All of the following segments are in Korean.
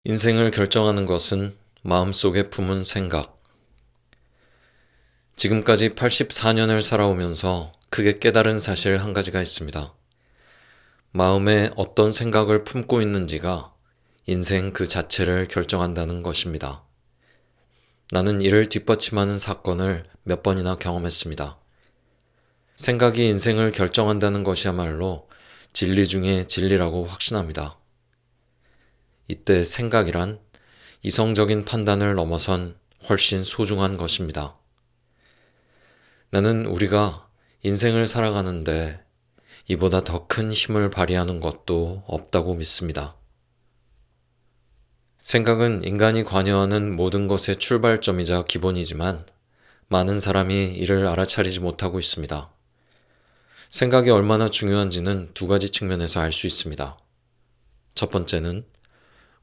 인생을 결정하는 것은 마음속에 품은 생각. 지금까지 84년을 살아오면서 크게 깨달은 사실 한 가지가 있습니다. 마음에 어떤 생각을 품고 있는지가 인생 그 자체를 결정한다는 것입니다. 나는 이를 뒷받침하는 사건을 몇 번이나 경험했습니다. 생각이 인생을 결정한다는 것이야말로 진리 중에 진리라고 확신합니다. 이때 생각이란 이성적인 판단을 넘어선 훨씬 소중한 것입니다. 나는 우리가 인생을 살아가는데 이보다 더 큰 힘을 발휘하는 것도 없다고 믿습니다. 생각은 인간이 관여하는 모든 것의 출발점이자 기본이지만 많은 사람이 이를 알아차리지 못하고 있습니다. 생각이 얼마나 중요한지는 두 가지 측면에서 알 수 있습니다. 첫 번째는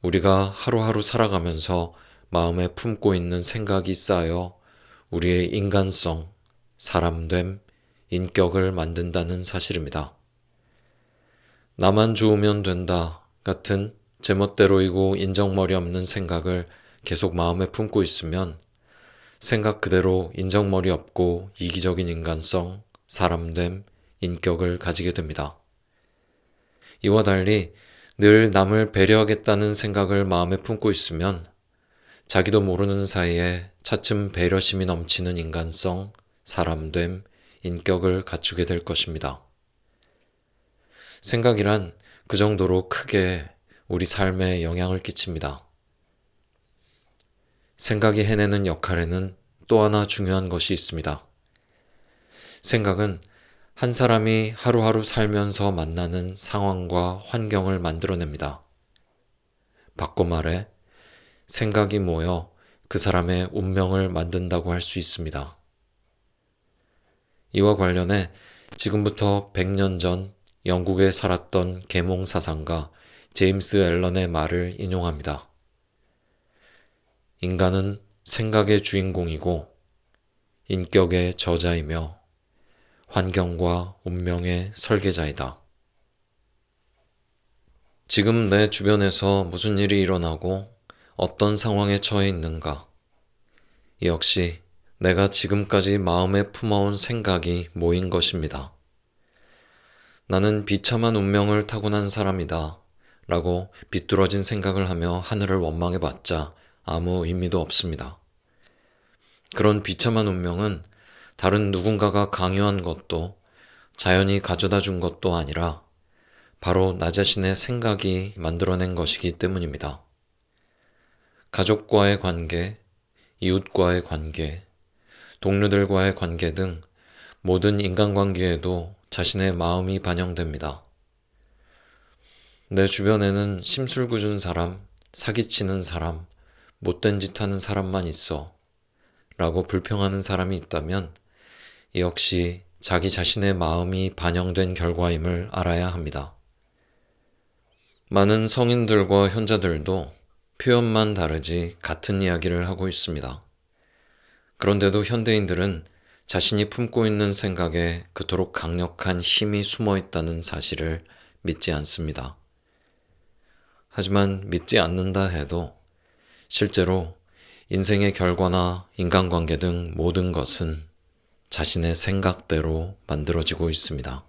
우리가 하루하루 살아가면서 마음에 품고 있는 생각이 쌓여 우리의 인간성, 사람됨, 인격을 만든다는 사실입니다. 나만 좋으면 된다 같은 제멋대로이고 인정머리 없는 생각을 계속 마음에 품고 있으면 생각 그대로 인정머리 없고 이기적인 인간성, 사람됨, 인격을 가지게 됩니다. 이와 달리 늘 남을 배려하겠다는 생각을 마음에 품고 있으면 자기도 모르는 사이에 차츰 배려심이 넘치는 인간성, 사람됨, 인격을 갖추게 될 것입니다. 생각이란 그 정도로 크게 우리 삶에 영향을 끼칩니다. 생각이 해내는 역할에는 또 하나 중요한 것이 있습니다. 생각은 한 사람이 하루하루 살면서 만나는 상황과 환경을 만들어냅니다. 바꿔 말해 생각이 모여 그 사람의 운명을 만든다고 할 수 있습니다. 이와 관련해 지금부터 100년 전 영국에 살았던 계몽사상가 제임스 앨런의 말을 인용합니다. 인간은 생각의 주인공이고 인격의 저자이며 환경과 운명의 설계자이다. 지금 내 주변에서 무슨 일이 일어나고 어떤 상황에 처해 있는가? 역시 내가 지금까지 마음에 품어온 생각이 모인 것입니다. 나는 비참한 운명을 타고난 사람이다 라고 비뚤어진 생각을 하며 하늘을 원망해봤자 아무 의미도 없습니다. 그런 비참한 운명은 다른 누군가가 강요한 것도 자연이 가져다 준 것도 아니라 바로 나 자신의 생각이 만들어낸 것이기 때문입니다. 가족과의 관계, 이웃과의 관계, 동료들과의 관계 등 모든 인간관계에도 자신의 마음이 반영됩니다. 내 주변에는 심술궂은 사람, 사기치는 사람, 못된 짓 하는 사람만 있어 라고 불평하는 사람이 있다면 역시 자기 자신의 마음이 반영된 결과임을 알아야 합니다. 많은 성인들과 현자들도 표현만 다르지 같은 이야기를 하고 있습니다. 그런데도 현대인들은 자신이 품고 있는 생각에 그토록 강력한 힘이 숨어 있다는 사실을 믿지 않습니다. 하지만 믿지 않는다 해도 실제로 인생의 결과나 인간관계 등 모든 것은 자신의 생각대로 만들어지고 있습니다.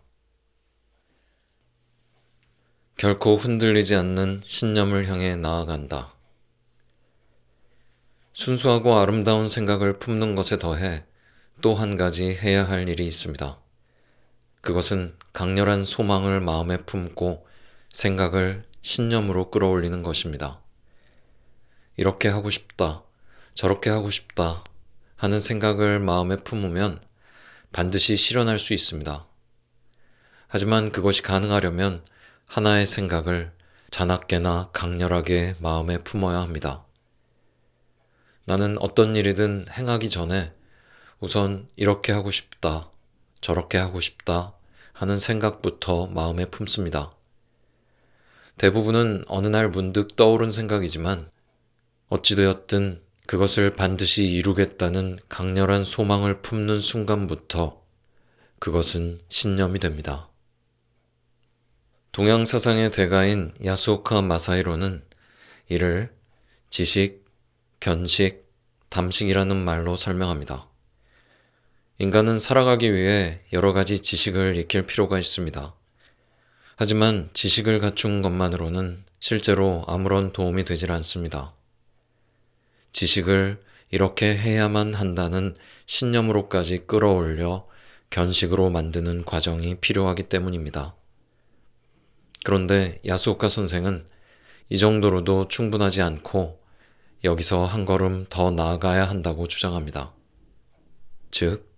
결코 흔들리지 않는 신념을 향해 나아간다. 순수하고 아름다운 생각을 품는 것에 더해 또 한 가지 해야 할 일이 있습니다. 그것은 강렬한 소망을 마음에 품고 생각을 신념으로 끌어올리는 것입니다. 이렇게 하고 싶다, 저렇게 하고 싶다 하는 생각을 마음에 품으면 반드시 실현할 수 있습니다. 하지만 그것이 가능하려면 하나의 생각을 자나깨나 강렬하게 마음에 품어야 합니다. 나는 어떤 일이든 행하기 전에 우선 이렇게 하고 싶다, 저렇게 하고 싶다 하는 생각부터 마음에 품습니다. 대부분은 어느 날 문득 떠오른 생각이지만 어찌되었든 그것을 반드시 이루겠다는 강렬한 소망을 품는 순간부터 그것은 신념이 됩니다. 동양 사상의 대가인 야스오카 마사히로는 이를 지식, 견식, 담식이라는 말로 설명합니다. 인간은 살아가기 위해 여러 가지 지식을 익힐 필요가 있습니다. 하지만 지식을 갖춘 것만으로는 실제로 아무런 도움이 되질 않습니다. 지식을 이렇게 해야만 한다는 신념으로까지 끌어올려 견식으로 만드는 과정이 필요하기 때문입니다. 그런데 야스오카 선생은 이 정도로도 충분하지 않고 여기서 한 걸음 더 나아가야 한다고 주장합니다. 즉,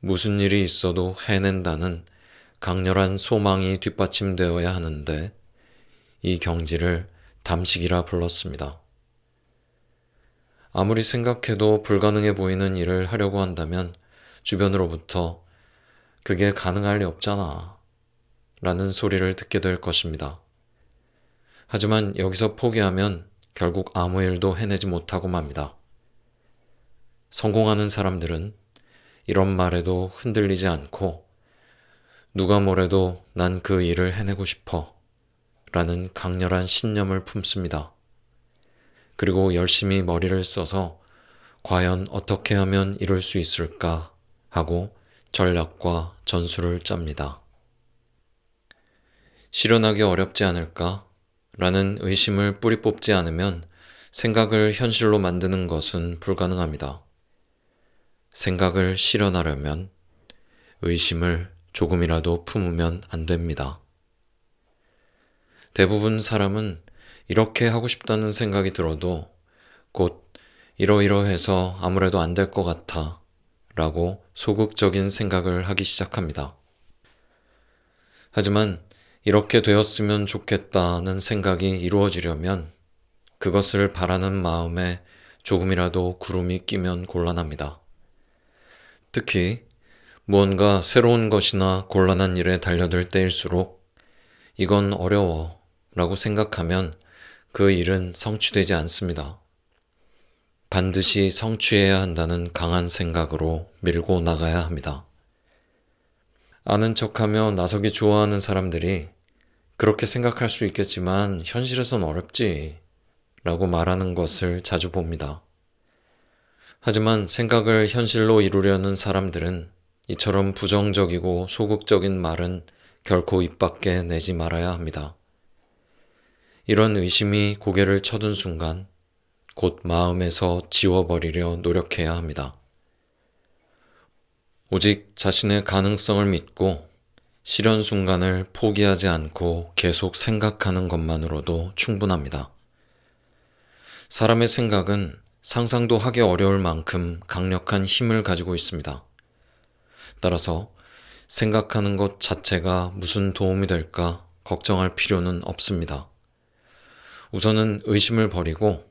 무슨 일이 있어도 해낸다는 강렬한 소망이 뒷받침되어야 하는데 이 경지를 담식이라 불렀습니다. 아무리 생각해도 불가능해 보이는 일을 하려고 한다면 주변으로부터 그게 가능할 리 없잖아 라는 소리를 듣게 될 것입니다. 하지만 여기서 포기하면 결국 아무 일도 해내지 못하고 맙니다. 성공하는 사람들은 이런 말에도 흔들리지 않고 누가 뭐래도 난 그 일을 해내고 싶어 라는 강렬한 신념을 품습니다. 그리고 열심히 머리를 써서 과연 어떻게 하면 이룰 수 있을까 하고 전략과 전술을 짭니다. 실현하기 어렵지 않을까? 라는 의심을 뿌리 뽑지 않으면 생각을 현실로 만드는 것은 불가능합니다. 생각을 실현하려면 의심을 조금이라도 품으면 안 됩니다. 대부분 사람은 이렇게 하고 싶다는 생각이 들어도 곧 이러이러해서 아무래도 안 될 것 같아 라고 소극적인 생각을 하기 시작합니다. 하지만 이렇게 되었으면 좋겠다는 생각이 이루어지려면 그것을 바라는 마음에 조금이라도 구름이 끼면 곤란합니다. 특히 무언가 새로운 것이나 곤란한 일에 달려들 때일수록 이건 어려워 라고 생각하면 그 일은 성취되지 않습니다. 반드시 성취해야 한다는 강한 생각으로 밀고 나가야 합니다. 아는 척하며 나서기 좋아하는 사람들이 그렇게 생각할 수 있겠지만 현실에선 어렵지 라고 말하는 것을 자주 봅니다. 하지만 생각을 현실로 이루려는 사람들은 이처럼 부정적이고 소극적인 말은 결코 입 밖에 내지 말아야 합니다. 이런 의심이 고개를 쳐든 순간 곧 마음에서 지워버리려 노력해야 합니다. 오직 자신의 가능성을 믿고 실현 순간을 포기하지 않고 계속 생각하는 것만으로도 충분합니다. 사람의 생각은 상상도 하기 어려울 만큼 강력한 힘을 가지고 있습니다. 따라서 생각하는 것 자체가 무슨 도움이 될까 걱정할 필요는 없습니다. 우선은 의심을 버리고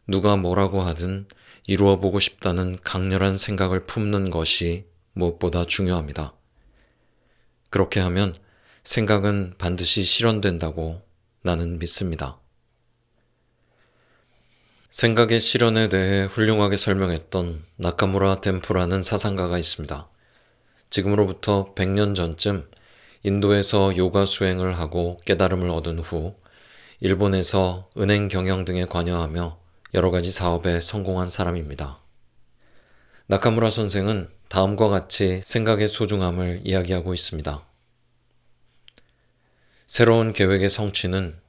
누가 뭐라고 하든 이루어 보고 싶다는 강렬한 생각을 품는 것이 무엇보다 중요합니다. 그렇게 하면 생각은 반드시 실현된다고 나는 믿습니다. 생각의 실현에 대해 훌륭하게 설명했던 나카무라 템프라는 사상가가 있습니다. 지금으로부터 100년 전쯤 인도에서 요가 수행을 하고 깨달음을 얻은 후 일본에서 은행 경영 등에 관여하며 여러 가지 사업에 성공한 사람입니다. 나카무라 선생은 다음과 같이 생각의 소중함을 이야기하고 있습니다. 새로운 계획의 성취는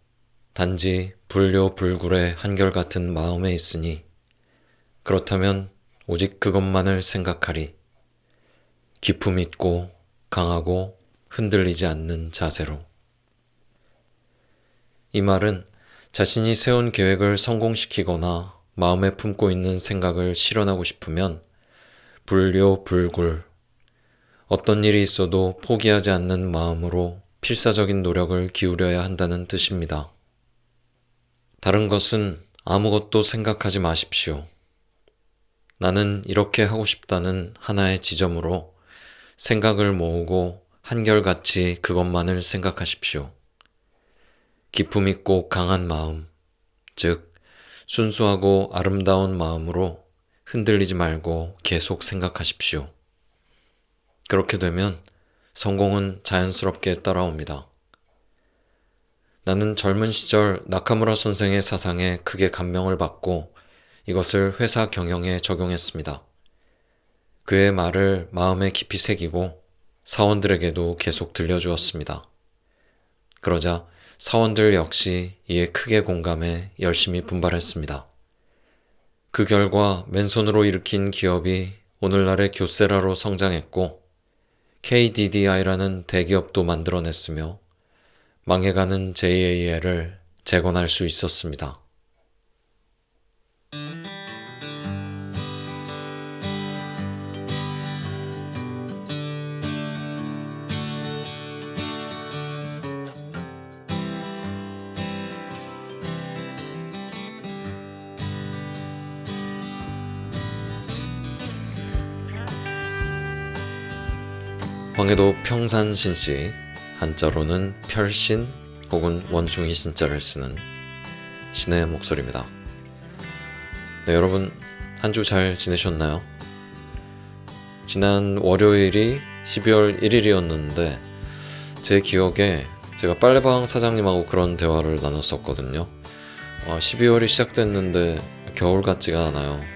단지 불료불굴의 한결같은 마음에 있으니 그렇다면 오직 그것만을 생각하리. 기품 있고 강하고 흔들리지 않는 자세로. 이 말은 자신이 세운 계획을 성공시키거나 마음에 품고 있는 생각을 실현하고 싶으면 불료불굴, 어떤 일이 있어도 포기하지 않는 마음으로 필사적인 노력을 기울여야 한다는 뜻입니다. 다른 것은 아무것도 생각하지 마십시오. 나는 이렇게 하고 싶다는 하나의 지점으로 생각을 모으고 한결같이 그것만을 생각하십시오. 기품 있고 강한 마음, 즉 순수하고 아름다운 마음으로 흔들리지 말고 계속 생각하십시오. 그렇게 되면 성공은 자연스럽게 따라옵니다. 나는 젊은 시절 나카무라 선생의 사상에 크게 감명을 받고 이것을 회사 경영에 적용했습니다. 그의 말을 마음에 깊이 새기고 사원들에게도 계속 들려주었습니다. 그러자 사원들 역시 이에 크게 공감해 열심히 분발했습니다. 그 결과 맨손으로 일으킨 기업이 오늘날의 교세라로 성장했고 KDDI라는 대기업도 만들어냈으며 망해가는 JAL을 재건할 수 있었습니다. 황해도 평산신씨, 한자로는 별신 혹은 원숭이 신자를 쓰는 신의 목소리입니다. 네, 여러분 한 주 잘 지내셨나요? 지난 월요일이 12월 1일이었는데 제 기억에 제가 빨래방 사장님하고 그런 대화를 나눴었거든요. 12월이 시작됐는데 겨울 같지가 않아요. 네.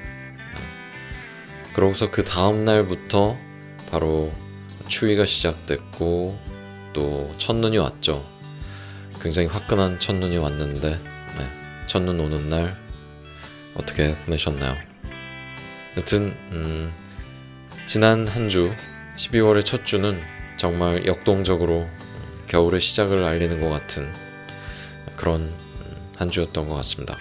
그러고서 그 다음 날부터 바로 추위가 시작됐고 또 첫눈이 왔죠. 굉장히 화끈한 첫눈이 왔는데 첫눈 오는 날 어떻게 보내셨나요? 여튼 지난 한 주 12월의 첫 주는 정말 역동적으로 겨울의 시작을 알리는 것 같은 그런 한 주였던 것 같습니다.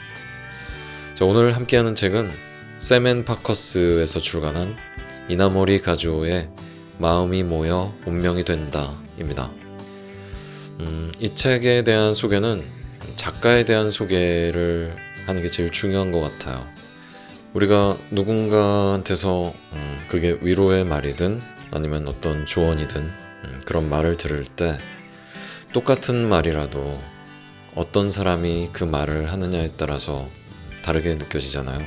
자, 오늘 함께하는 책은 샘 앤 파커스에서 출간한 이나모리 가즈오의 마음이 모여 운명이 된다 입니다. 이 책에 대한 소개는 작가에 대한 소개를 하는 게 제일 중요한 것 같아요. 우리가 누군가한테서 그게 위로의 말이든 아니면 어떤 조언이든 그런 말을 들을 때 똑같은 말이라도 어떤 사람이 그 말을 하느냐에 따라서 다르게 느껴지잖아요.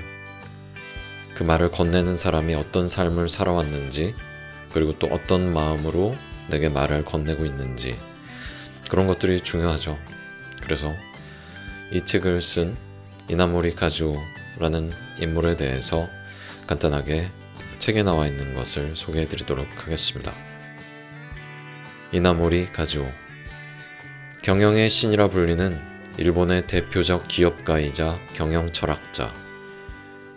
그 말을 건네는 사람이 어떤 삶을 살아왔는지 그리고 또 어떤 마음으로 내게 말을 건네고 있는지 그런 것들이 중요하죠. 그래서 이 책을 쓴 이나모리 가즈오라는 인물에 대해서 간단하게 책에 나와 있는 것을 소개해 드리도록 하겠습니다. 이나모리 가즈오, 경영의 신이라 불리는 일본의 대표적 기업가이자 경영 철학자,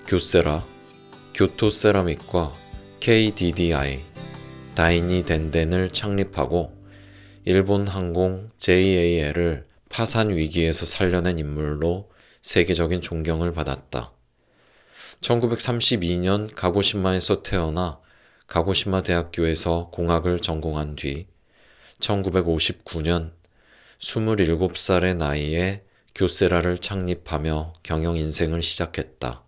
교세라, 교토 세라믹과 KDDI, 다이니 덴덴을 창립하고 일본 항공 JAL을 파산 위기에서 살려낸 인물로 세계적인 존경을 받았다. 1932년 가고시마에서 태어나 가고시마 대학교에서 공학을 전공한 뒤 1959년 27살의 나이에 교세라를 창립하며 경영 인생을 시작했다.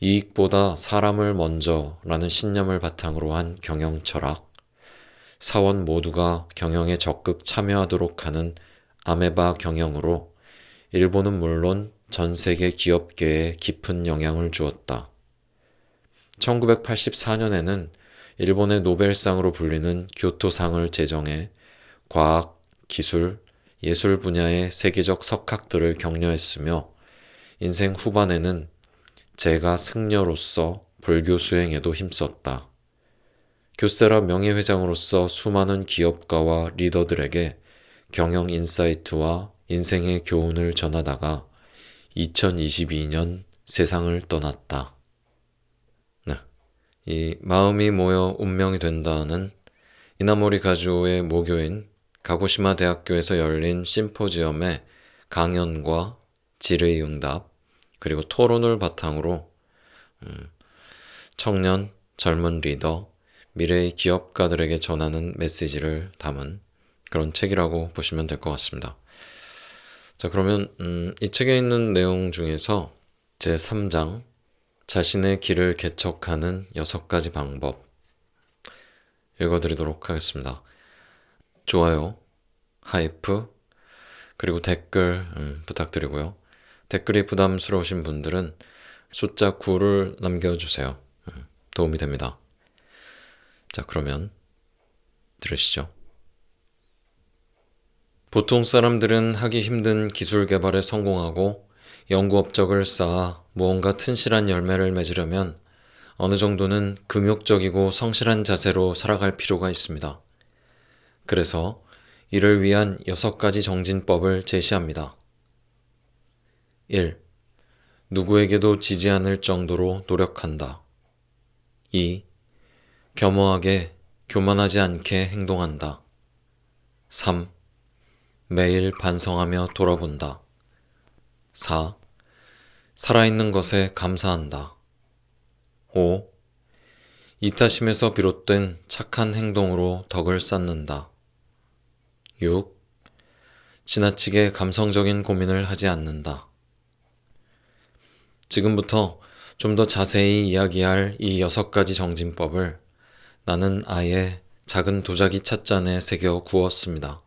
이익보다 사람을 먼저라는 신념을 바탕으로 한 경영 철학, 사원 모두가 경영에 적극 참여하도록 하는 아메바 경영으로 일본은 물론 전 세계 기업계에 깊은 영향을 주었다. 1984년에는 일본의 노벨상으로 불리는 교토상을 제정해 과학, 기술, 예술 분야의 세계적 석학들을 격려했으며 인생 후반에는 재가 승려로서 불교 수행에도 힘썼다. 교세라 명예회장으로서 수많은 기업가와 리더들에게 경영 인사이트와 인생의 교훈을 전하다가 2022년 세상을 떠났다. 네, 이 마음이 모여 운명이 된다는 이나모리 가즈오의 모교인 가고시마 대학교에서 열린 심포지엄의 강연과 질의응답 그리고 토론을 바탕으로 청년, 젊은 리더, 미래의 기업가들에게 전하는 메시지를 담은 그런 책이라고 보시면 될 것 같습니다. 자, 그러면 이 책에 있는 내용 중에서 제3장 자신의 길을 개척하는 6가지 방법 읽어드리도록 하겠습니다. 좋아요, 하이프, 그리고 댓글 부탁드리고요. 댓글이 부담스러우신 분들은 숫자 9를 남겨주세요. 도움이 됩니다. 자, 그러면 들으시죠. 보통 사람들은 하기 힘든 기술 개발에 성공하고 연구 업적을 쌓아 무언가 튼실한 열매를 맺으려면 어느 정도는 금욕적이고 성실한 자세로 살아갈 필요가 있습니다. 그래서 이를 위한 6가지 정진법을 제시합니다. 1. 누구에게도 지지 않을 정도로 노력한다. 2. 겸허하게, 교만하지 않게 행동한다. 3. 매일 반성하며 돌아본다. 4. 살아있는 것에 감사한다. 5. 이타심에서 비롯된 착한 행동으로 덕을 쌓는다. 6. 지나치게 감성적인 고민을 하지 않는다. 지금부터 좀 더 자세히 이야기할 이 6가지 정진법을 나는 아예 작은 도자기 찻잔에 새겨 구웠습니다.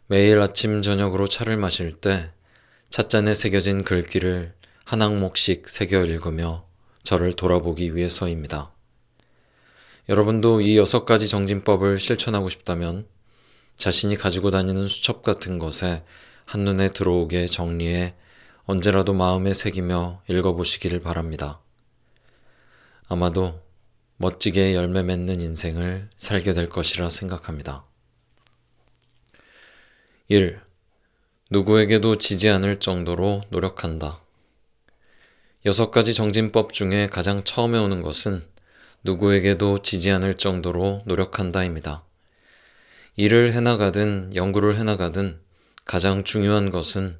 매일 아침 저녁으로 차를 마실 때 찻잔에 새겨진 글귀를 한 항목씩 새겨 읽으며 저를 돌아보기 위해서입니다. 여러분도 이 6가지 정진법을 실천하고 싶다면 자신이 가지고 다니는 수첩 같은 것에 한눈에 들어오게 정리해 언제라도 마음에 새기며 읽어보시길 바랍니다. 아마도 멋지게 열매 맺는 인생을 살게 될 것이라 생각합니다. 1. 누구에게도 지지 않을 정도로 노력한다. 6가지 정진법 중에 가장 처음에 오는 것은 누구에게도 지지 않을 정도로 노력한다입니다. 일을 해나가든 연구를 해나가든 가장 중요한 것은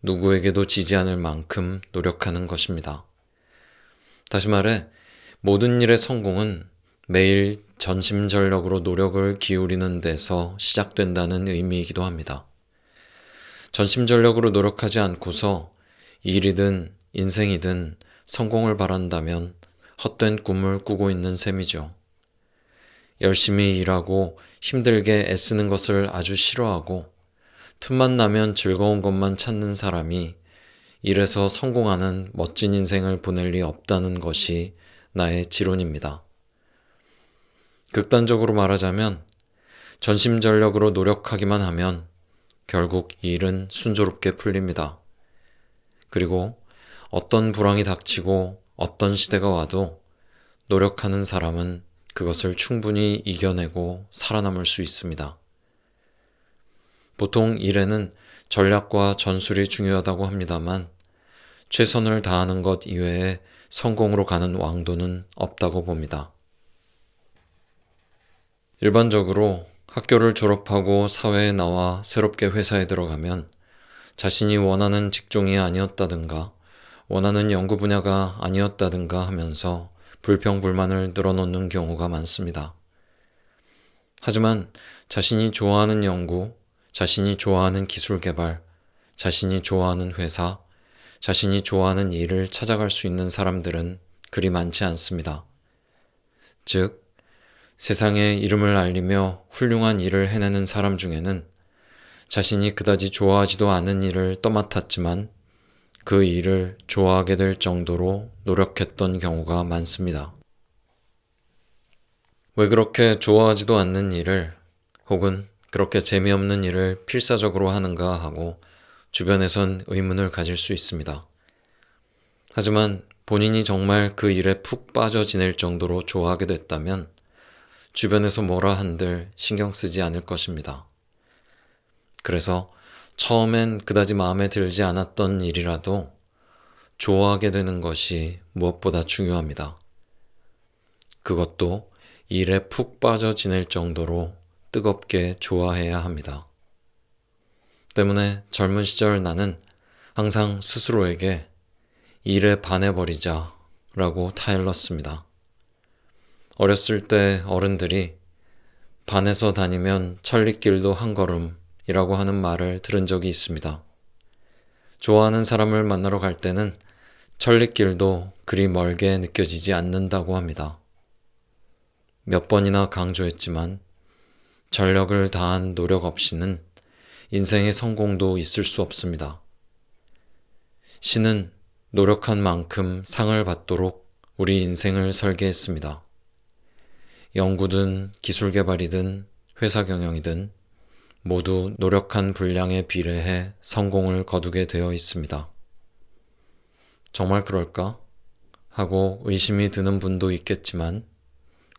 누구에게도 지지 않을 만큼 노력하는 것입니다. 다시 말해, 모든 일의 성공은 매일 전심전력으로 노력을 기울이는 데서 시작된다는 의미이기도 합니다. 전심전력으로 노력하지 않고서 일이든 인생이든 성공을 바란다면 헛된 꿈을 꾸고 있는 셈이죠. 열심히 일하고 힘들게 애쓰는 것을 아주 싫어하고 틈만 나면 즐거운 것만 찾는 사람이 일에서 성공하는 멋진 인생을 보낼 리 없다는 것이 나의 지론입니다. 극단적으로 말하자면 전심전력으로 노력하기만 하면 결국 일은 순조롭게 풀립니다. 그리고 어떤 불황이 닥치고 어떤 시대가 와도 노력하는 사람은 그것을 충분히 이겨내고 살아남을 수 있습니다. 보통 일에는 전략과 전술이 중요하다고 합니다만 최선을 다하는 것 이외에 성공으로 가는 왕도는 없다고 봅니다. 일반적으로 학교를 졸업하고 사회에 나와 새롭게 회사에 들어가면 자신이 원하는 직종이 아니었다든가 원하는 연구 분야가 아니었다든가 하면서 불평불만을 늘어놓는 경우가 많습니다. 하지만 자신이 좋아하는 연구, 자신이 좋아하는 기술 개발, 자신이 좋아하는 회사, 자신이 좋아하는 일을 찾아갈 수 있는 사람들은 그리 많지 않습니다. 즉, 세상에 이름을 알리며 훌륭한 일을 해내는 사람 중에는 자신이 그다지 좋아하지도 않은 일을 떠맡았지만 그 일을 좋아하게 될 정도로 노력했던 경우가 많습니다. 왜 그렇게 좋아하지도 않는 일을 혹은 그렇게 재미없는 일을 필사적으로 하는가 하고 주변에선 의문을 가질 수 있습니다. 하지만 본인이 정말 그 일에 푹 빠져 지낼 정도로 좋아하게 됐다면 주변에서 뭐라 한들 신경 쓰지 않을 것입니다. 그래서 처음엔 그다지 마음에 들지 않았던 일이라도 좋아하게 되는 것이 무엇보다 중요합니다. 그것도 일에 푹 빠져 지낼 정도로 뜨겁게 좋아해야 합니다. 때문에 젊은 시절 나는 항상 스스로에게 일에 반해버리자 라고 타일렀습니다. 어렸을 때 어른들이 반해서 다니면 천리길도 한 걸음이라고 하는 말을 들은 적이 있습니다. 좋아하는 사람을 만나러 갈 때는 천리길도 그리 멀게 느껴지지 않는다고 합니다. 몇 번이나 강조했지만 전력을 다한 노력 없이는 인생의 성공도 있을 수 없습니다. 신은 노력한 만큼 상을 받도록 우리 인생을 설계했습니다. 연구든 기술 개발이든 회사 경영이든 모두 노력한 분량에 비례해 성공을 거두게 되어 있습니다. 정말 그럴까? 하고 의심이 드는 분도 있겠지만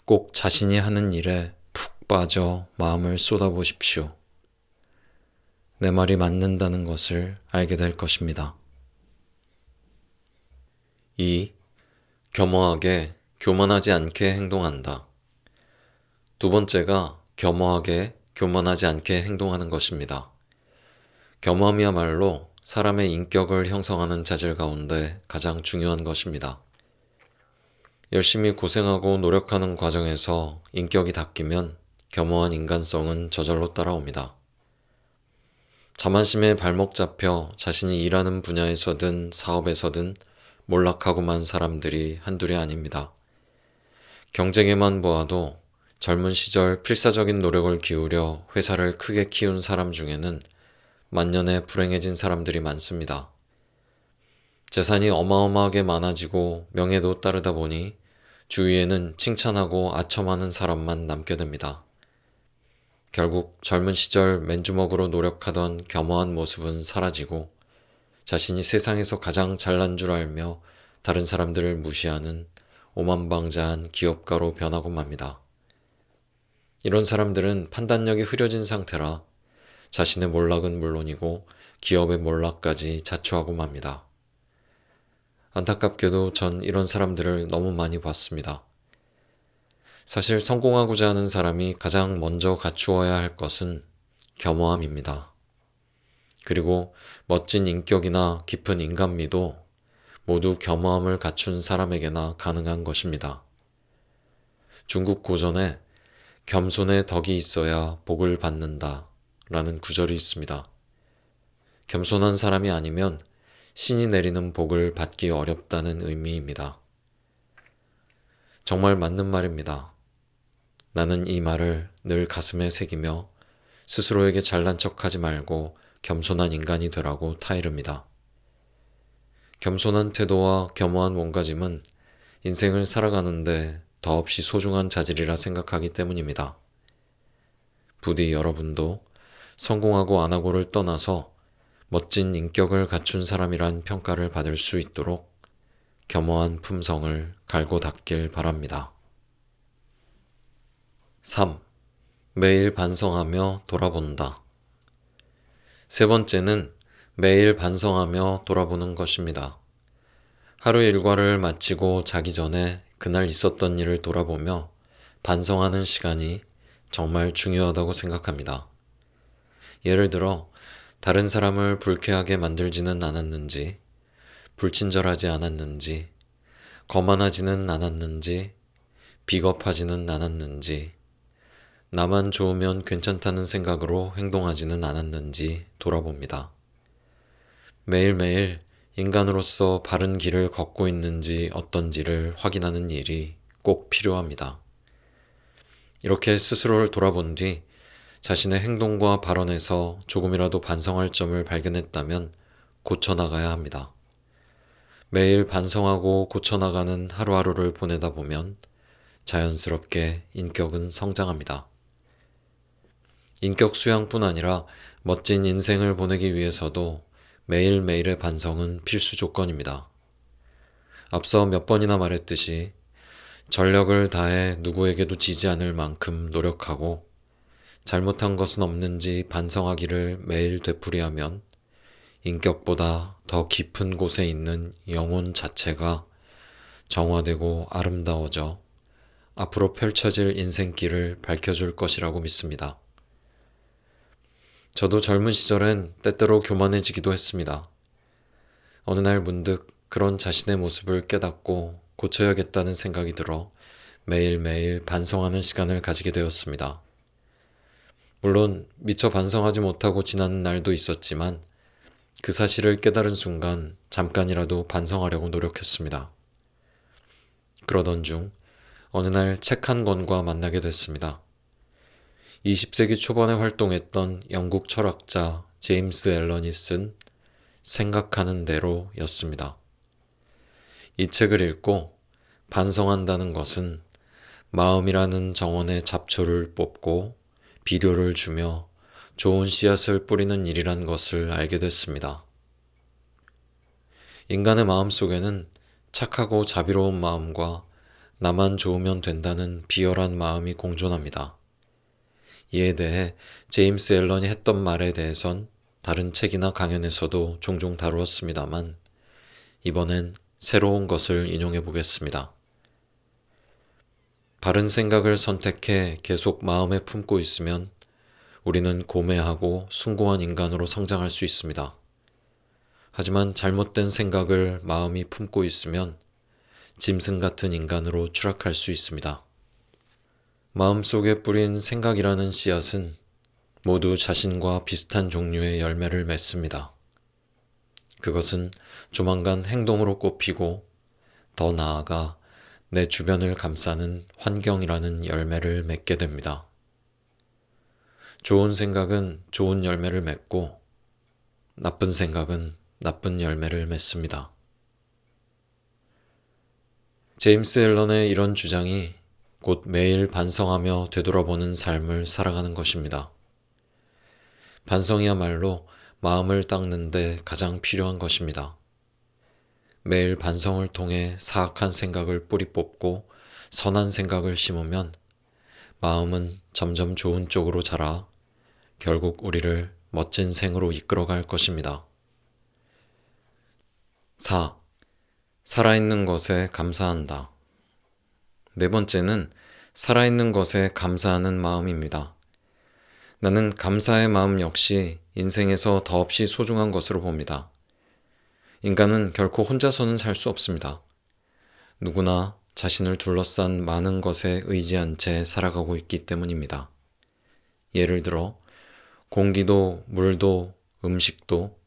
꼭 자신이 하는 일에 푹 빠져 마음을 쏟아보십시오. 내 말이 맞는다는 것을 알게 될 것입니다. 2. 겸허하게, 교만하지 않게 행동한다. 두 번째가 겸허하게, 교만하지 않게 행동하는 것입니다. 겸허함이야말로 사람의 인격을 형성하는 자질 가운데 가장 중요한 것입니다. 열심히 고생하고 노력하는 과정에서 인격이 닦이면 겸허한 인간성은 저절로 따라옵니다. 자만심에 발목 잡혀 자신이 일하는 분야에서든 사업에서든 몰락하고만 사람들이 한둘이 아닙니다. 경쟁에만 보아도 젊은 시절 필사적인 노력을 기울여 회사를 크게 키운 사람 중에는 만년에 불행해진 사람들이 많습니다. 재산이 어마어마하게 많아지고 명예도 따르다 보니 주위에는 칭찬하고 아첨하는 사람만 남게 됩니다. 결국 젊은 시절 맨주먹으로 노력하던 겸허한 모습은 사라지고 자신이 세상에서 가장 잘난 줄 알며 다른 사람들을 무시하는 오만방자한 기업가로 변하고 맙니다. 이런 사람들은 판단력이 흐려진 상태라 자신의 몰락은 물론이고 기업의 몰락까지 자초하고 맙니다. 안타깝게도 전 이런 사람들을 너무 많이 봤습니다. 사실 성공하고자 하는 사람이 가장 먼저 갖추어야 할 것은 겸허함입니다. 그리고 멋진 인격이나 깊은 인간미도 모두 겸허함을 갖춘 사람에게나 가능한 것입니다. 중국 고전에 겸손의 덕이 있어야 복을 받는다 라는 구절이 있습니다. 겸손한 사람이 아니면 신이 내리는 복을 받기 어렵다는 의미입니다. 정말 맞는 말입니다. 나는 이 말을 늘 가슴에 새기며 스스로에게 잘난 척하지 말고 겸손한 인간이 되라고 타이릅니다. 겸손한 태도와 겸허한 몸가짐은 인생을 살아가는데 더없이 소중한 자질이라 생각하기 때문입니다. 부디 여러분도 성공하고 안 하고를 떠나서 멋진 인격을 갖춘 사람이란 평가를 받을 수 있도록 겸허한 품성을 갈고 닦길 바랍니다. 3. 매일 반성하며 돌아본다. 세 번째는 매일 반성하며 돌아보는 것입니다. 하루 일과를 마치고 자기 전에 그날 있었던 일을 돌아보며 반성하는 시간이 정말 중요하다고 생각합니다. 예를 들어 다른 사람을 불쾌하게 만들지는 않았는지, 불친절하지 않았는지, 거만하지는 않았는지, 비겁하지는 않았는지, 나만 좋으면 괜찮다는 생각으로 행동하지는 않았는지 돌아봅니다. 매일매일 인간으로서 바른 길을 걷고 있는지 어떤지를 확인하는 일이 꼭 필요합니다. 이렇게 스스로를 돌아본 뒤 자신의 행동과 발언에서 조금이라도 반성할 점을 발견했다면 고쳐나가야 합니다. 매일 반성하고 고쳐나가는 하루하루를 보내다 보면 자연스럽게 인격은 성장합니다. 인격 수양뿐 아니라 멋진 인생을 보내기 위해서도 매일매일의 반성은 필수 조건입니다. 앞서 몇 번이나 말했듯이 전력을 다해 누구에게도 지지 않을 만큼 노력하고 잘못한 것은 없는지 반성하기를 매일 되풀이하면 인격보다 더 깊은 곳에 있는 영혼 자체가 정화되고 아름다워져 앞으로 펼쳐질 인생길을 밝혀줄 것이라고 믿습니다. 저도 젊은 시절엔 때때로 교만해지기도 했습니다. 어느 날 문득 그런 자신의 모습을 깨닫고 고쳐야겠다는 생각이 들어 매일매일 반성하는 시간을 가지게 되었습니다. 물론 미처 반성하지 못하고 지나는 날도 있었지만 그 사실을 깨달은 순간 잠깐이라도 반성하려고 노력했습니다. 그러던 중 어느 날 책 한 권과 만나게 됐습니다. 20세기 초반에 활동했던 영국 철학자 제임스 앨런이 쓴 생각하는 대로 였습니다. 이 책을 읽고 반성한다는 것은 마음이라는 정원의 잡초를 뽑고 비료를 주며 좋은 씨앗을 뿌리는 일이란 것을 알게 됐습니다. 인간의 마음 속에는 착하고 자비로운 마음과 나만 좋으면 된다는 비열한 마음이 공존합니다. 이에 대해 제임스 앨런이 했던 말에 대해선 다른 책이나 강연에서도 종종 다루었습니다만 이번엔 새로운 것을 인용해 보겠습니다. 바른 생각을 선택해 계속 마음에 품고 있으면 우리는 고매하고 숭고한 인간으로 성장할 수 있습니다. 하지만 잘못된 생각을 마음이 품고 있으면 짐승 같은 인간으로 추락할 수 있습니다. 마음속에 뿌린 생각이라는 씨앗은 모두 자신과 비슷한 종류의 열매를 맺습니다. 그것은 조만간 행동으로 꽃피고 더 나아가 내 주변을 감싸는 환경이라는 열매를 맺게 됩니다. 좋은 생각은 좋은 열매를 맺고 나쁜 생각은 나쁜 열매를 맺습니다. 제임스 앨런의 이런 주장이 곧 매일 반성하며 되돌아보는 삶을 살아가는 것입니다. 반성이야말로 마음을 닦는 데 가장 필요한 것입니다. 매일 반성을 통해 사악한 생각을 뿌리 뽑고 선한 생각을 심으면 마음은 점점 좋은 쪽으로 자라 결국 우리를 멋진 생으로 이끌어갈 것입니다. 4. 살아있는 것에 감사한다. 네 번째는 살아있는 것에 감사하는 마음입니다. 나는 감사의 마음 역시 인생에서 더없이 소중한 것으로 봅니다. 인간은 결코 혼자서는 살 수 없습니다. 누구나 자신을 둘러싼 많은 것에 의지한 채 살아가고 있기 때문입니다. 예를 들어 공기도, 물도, 음식도,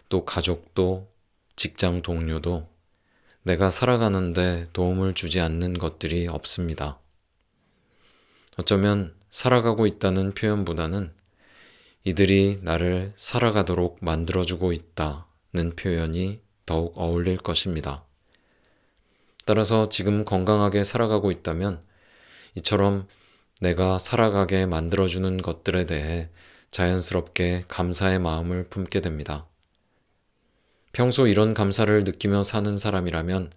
또 가족도, 직장 동료도 내가 살아가는데 도움을 주지 않는 것들이 없습니다. 어쩌면 살아가고 있다는 표현보다는 이들이 나를 살아가도록 만들어주고 있다는 표현이 더욱 어울릴 것입니다. 따라서 지금 건강하게 살아가고 있다면 이처럼 내가 살아가게 만들어주는 것들에 대해 자연스럽게 감사의 마음을 품게 됩니다. 평소 이런 감사를 느끼며 사는 사람이라면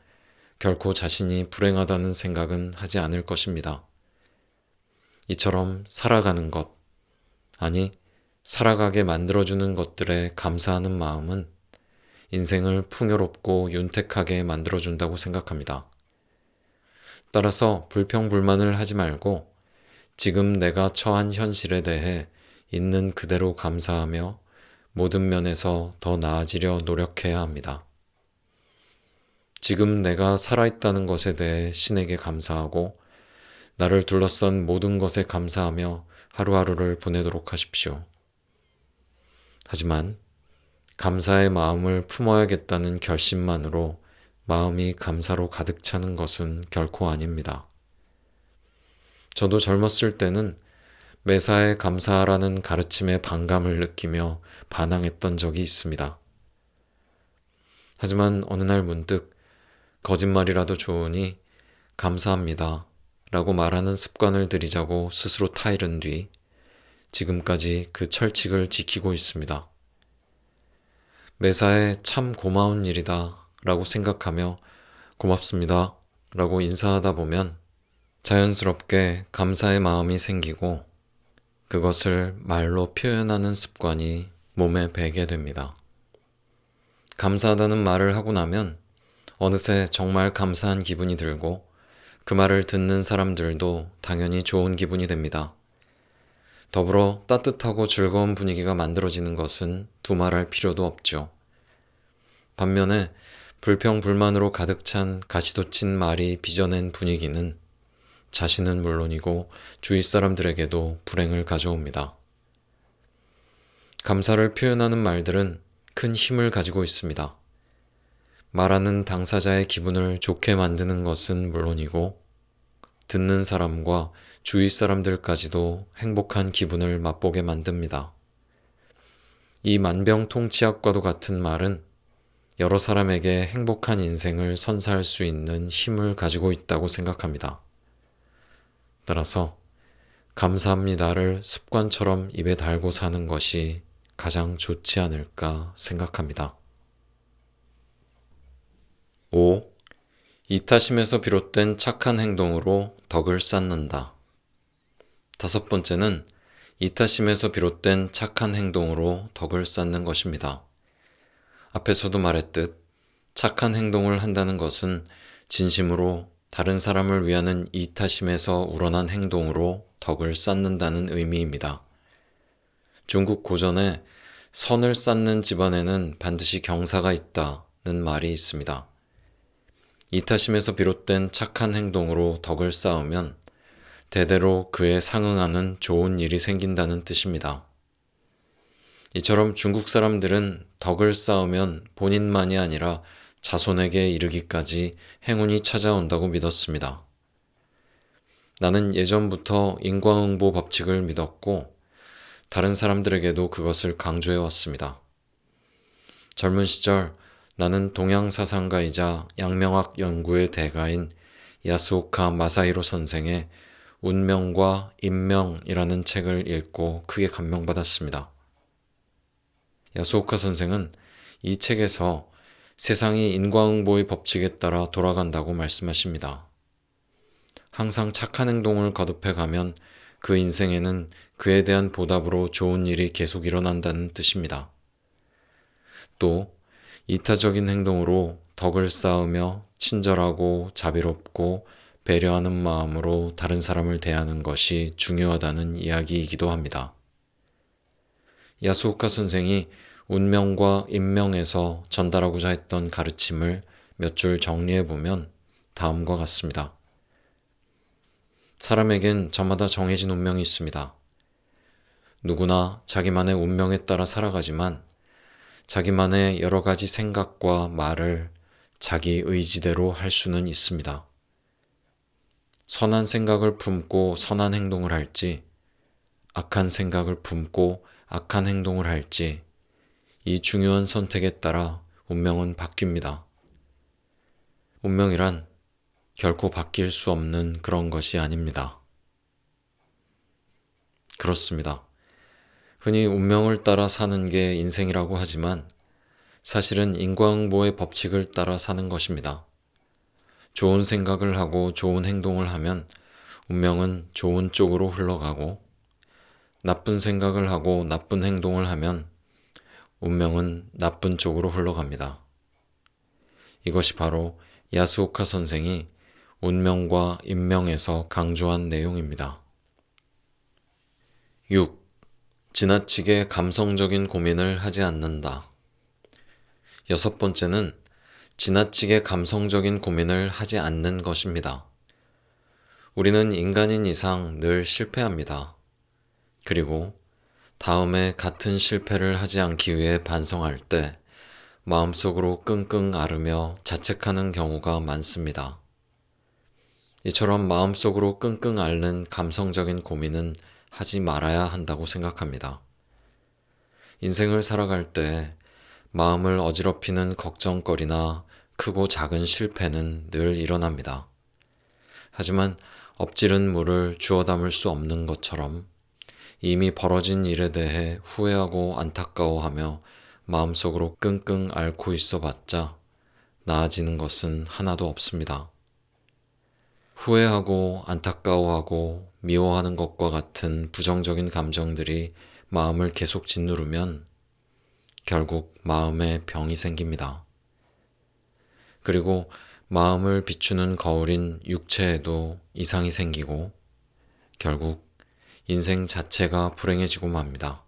결코 자신이 불행하다는 생각은 하지 않을 것입니다. 이처럼 살아가는 것, 아니 살아가게 만들어주는 것들에 감사하는 마음은 인생을 풍요롭고 윤택하게 만들어준다고 생각합니다. 따라서 불평불만을 하지 말고 지금 내가 처한 현실에 대해 있는 그대로 감사하며 모든 면에서 더 나아지려 노력해야 합니다. 지금 내가 살아있다는 것에 대해 신에게 감사하고 나를 둘러싼 모든 것에 감사하며 하루하루를 보내도록 하십시오. 하지만 감사의 마음을 품어야겠다는 결심만으로 마음이 감사로 가득 차는 것은 결코 아닙니다. 저도 젊었을 때는 매사에 감사하라는 가르침에 반감을 느끼며 반항했던 적이 있습니다. 하지만 어느 날 문득 거짓말이라도 좋으니 감사합니다 라고 말하는 습관을 들이자고 스스로 타이른 뒤 지금까지 그 철칙을 지키고 있습니다. 매사에 참 고마운 일이다 라고 생각하며 고맙습니다 라고 인사하다 보면 자연스럽게 감사의 마음이 생기고 그것을 말로 표현하는 습관이 몸에 배게 됩니다. 감사하다는 말을 하고 나면 어느새 정말 감사한 기분이 들고 그 말을 듣는 사람들도 당연히 좋은 기분이 됩니다. 더불어 따뜻하고 즐거운 분위기가 만들어지는 것은 두말할 필요도 없죠. 반면에 불평불만으로 가득 찬 가시돋친 말이 빚어낸 분위기는 자신은 물론이고 주위 사람들에게도 불행을 가져옵니다. 감사를 표현하는 말들은 큰 힘을 가지고 있습니다. 말하는 당사자의 기분을 좋게 만드는 것은 물론이고 듣는 사람과 주위 사람들까지도 행복한 기분을 맛보게 만듭니다. 이 만병통치약과도 같은 말은 여러 사람에게 행복한 인생을 선사할 수 있는 힘을 가지고 있다고 생각합니다. 따라서 감사합니다를 습관처럼 입에 달고 사는 것이 가장 좋지 않을까 생각합니다. 5. 이타심에서 비롯된 착한 행동으로 덕을 쌓는다. 다섯 번째는 이타심에서 비롯된 착한 행동으로 덕을 쌓는 것입니다. 앞에서도 말했듯 착한 행동을 한다는 것은 진심으로 다른 사람을 위하는 이타심에서 우러난 행동으로 덕을 쌓는다는 의미입니다. 중국 고전에 선을 쌓는 집안에는 반드시 경사가 있다는 말이 있습니다. 이타심에서 비롯된 착한 행동으로 덕을 쌓으면 대대로 그에 상응하는 좋은 일이 생긴다는 뜻입니다. 이처럼 중국 사람들은 덕을 쌓으면 본인만이 아니라 자손에게 이르기까지 행운이 찾아온다고 믿었습니다. 나는 예전부터 인과응보 법칙을 믿었고 다른 사람들에게도 그것을 강조해 왔습니다. 젊은 시절 나는 동양사상가이자 양명학 연구의 대가인 야스오카 마사히로 선생의 운명과 인명이라는 책을 읽고 크게 감명받았습니다. 야스오카 선생은 이 책에서 세상이 인과응보의 법칙에 따라 돌아간다고 말씀하십니다. 항상 착한 행동을 거듭해 가면 그 인생에는 그에 대한 보답으로 좋은 일이 계속 일어난다는 뜻입니다. 또 이타적인 행동으로 덕을 쌓으며 친절하고 자비롭고 배려하는 마음으로 다른 사람을 대하는 것이 중요하다는 이야기이기도 합니다. 야스오카 선생이 운명과 인명에서 전달하고자 했던 가르침을 몇 줄 정리해보면 다음과 같습니다. 사람에겐 저마다 정해진 운명이 있습니다. 누구나 자기만의 운명에 따라 살아가지만 자기만의 여러 가지 생각과 말을 자기 의지대로 할 수는 있습니다. 선한 생각을 품고 선한 행동을 할지, 악한 생각을 품고 악한 행동을 할지, 이 중요한 선택에 따라 운명은 바뀝니다. 운명이란 결코 바뀔 수 없는 그런 것이 아닙니다. 그렇습니다. 흔히 운명을 따라 사는 게 인생이라고 하지만 사실은 인과응보의 법칙을 따라 사는 것입니다. 좋은 생각을 하고 좋은 행동을 하면 운명은 좋은 쪽으로 흘러가고 나쁜 생각을 하고 나쁜 행동을 하면 운명은 나쁜 쪽으로 흘러갑니다. 이것이 바로 야스오카 선생이 운명과 인명에서 강조한 내용입니다. 6. 지나치게 감성적인 고민을 하지 않는다. 여섯 번째는 지나치게 감성적인 고민을 하지 않는 것입니다. 우리는 인간인 이상 늘 실패합니다. 그리고 다음에 같은 실패를 하지 않기 위해 반성할 때 마음속으로 끙끙 앓으며 자책하는 경우가 많습니다. 이처럼 마음속으로 끙끙 앓는 감성적인 고민은 하지 말아야 한다고 생각합니다. 인생을 살아갈 때 마음을 어지럽히는 걱정거리나 크고 작은 실패는 늘 일어납니다. 하지만 엎지른 물을 주워 담을 수 없는 것처럼 이미 벌어진 일에 대해 후회하고 안타까워하며 마음속으로 끙끙 앓고 있어 봤자 나아지는 것은 하나도 없습니다. 후회하고 안타까워하고 미워하는 것과 같은 부정적인 감정들이 마음을 계속 짓누르면 결국 마음에 병이 생깁니다. 그리고 마음을 비추는 거울인 육체에도 이상이 생기고 결국 인생 자체가 불행해지고 맙니다.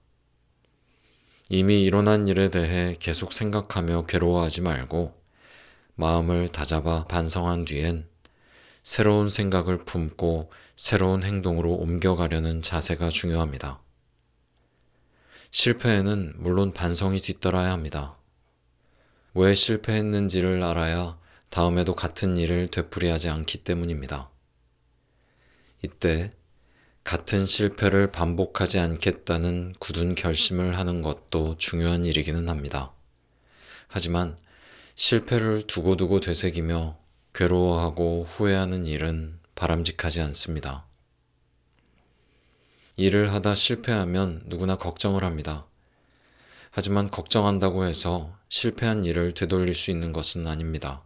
이미 일어난 일에 대해 계속 생각하며 괴로워하지 말고 마음을 다잡아 반성한 뒤엔 새로운 생각을 품고 새로운 행동으로 옮겨가려는 자세가 중요합니다. 실패에는 물론 반성이 뒤따라야 합니다. 왜 실패했는지를 알아야 다음에도 같은 일을 되풀이하지 않기 때문입니다. 이때 같은 실패를 반복하지 않겠다는 굳은 결심을 하는 것도 중요한 일이기는 합니다. 하지만 실패를 두고두고 되새기며 괴로워하고 후회하는 일은 바람직하지 않습니다. 일을 하다 실패하면 누구나 걱정을 합니다. 하지만 걱정한다고 해서 실패한 일을 되돌릴 수 있는 것은 아닙니다.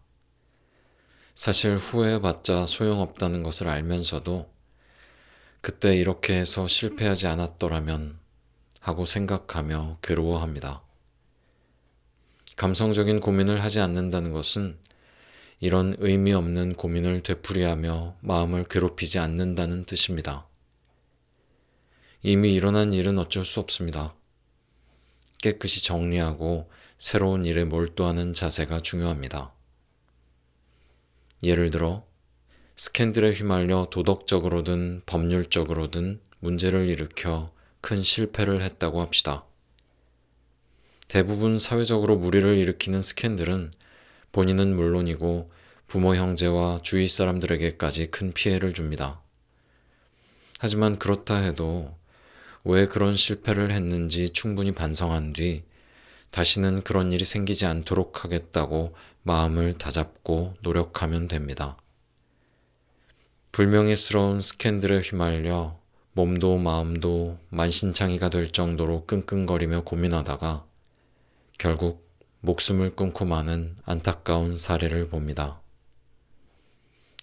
사실 후회해봤자 소용없다는 것을 알면서도 그때 이렇게 해서 실패하지 않았더라면 하고 생각하며 괴로워합니다. 감성적인 고민을 하지 않는다는 것은 이런 의미 없는 고민을 되풀이하며 마음을 괴롭히지 않는다는 뜻입니다. 이미 일어난 일은 어쩔 수 없습니다. 깨끗이 정리하고 새로운 일에 몰두하는 자세가 중요합니다. 예를 들어 스캔들에 휘말려 도덕적으로든 법률적으로든 문제를 일으켜 큰 실패를 했다고 합시다. 대부분 사회적으로 무리를 일으키는 스캔들은 본인은 물론이고 부모 형제와 주위 사람들에게까지 큰 피해를 줍니다. 하지만 그렇다 해도 왜 그런 실패를 했는지 충분히 반성한 뒤 다시는 그런 일이 생기지 않도록 하겠다고 마음을 다잡고 노력하면 됩니다. 불명예스러운 스캔들에 휘말려 몸도 마음도 만신창이가 될 정도로 끙끙거리며 고민하다가 결국 목숨을 끊고 마는 안타까운 사례를 봅니다.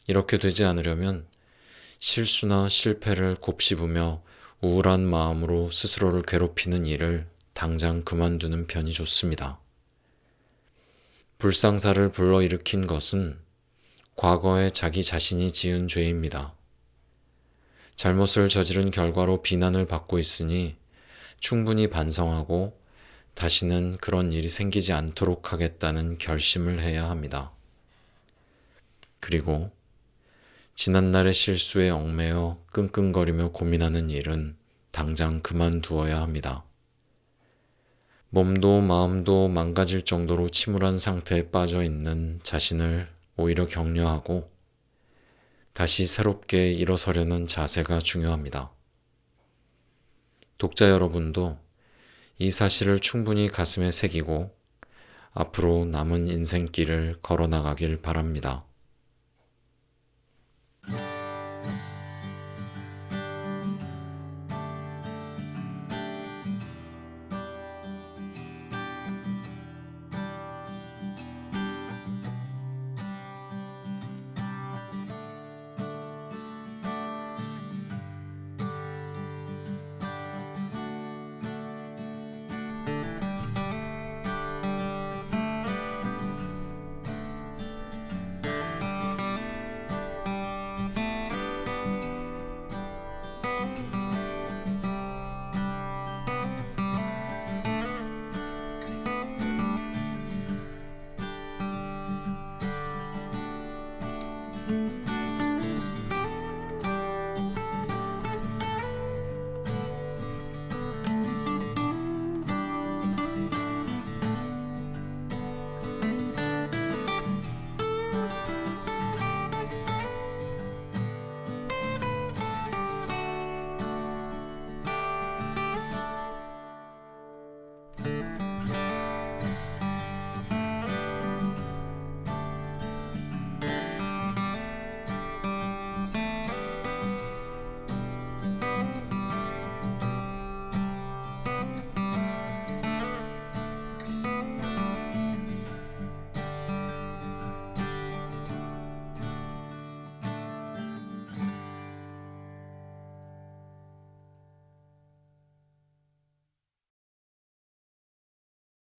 이렇게 되지 않으려면 실수나 실패를 곱씹으며 우울한 마음으로 스스로를 괴롭히는 일을 당장 그만두는 편이 좋습니다. 불상사를 불러일으킨 것은 과거에 자기 자신이 지은 죄입니다. 잘못을 저지른 결과로 비난을 받고 있으니 충분히 반성하고 다시는 그런 일이 생기지 않도록 하겠다는 결심을 해야 합니다. 그리고 지난날의 실수에 얽매여 끙끙거리며 고민하는 일은 당장 그만두어야 합니다. 몸도 마음도 망가질 정도로 침울한 상태에 빠져 있는 자신을 오히려 격려하고 다시 새롭게 일어서려는 자세가 중요합니다. 독자 여러분도 이 사실을 충분히 가슴에 새기고 앞으로 남은 인생길을 걸어나가길 바랍니다.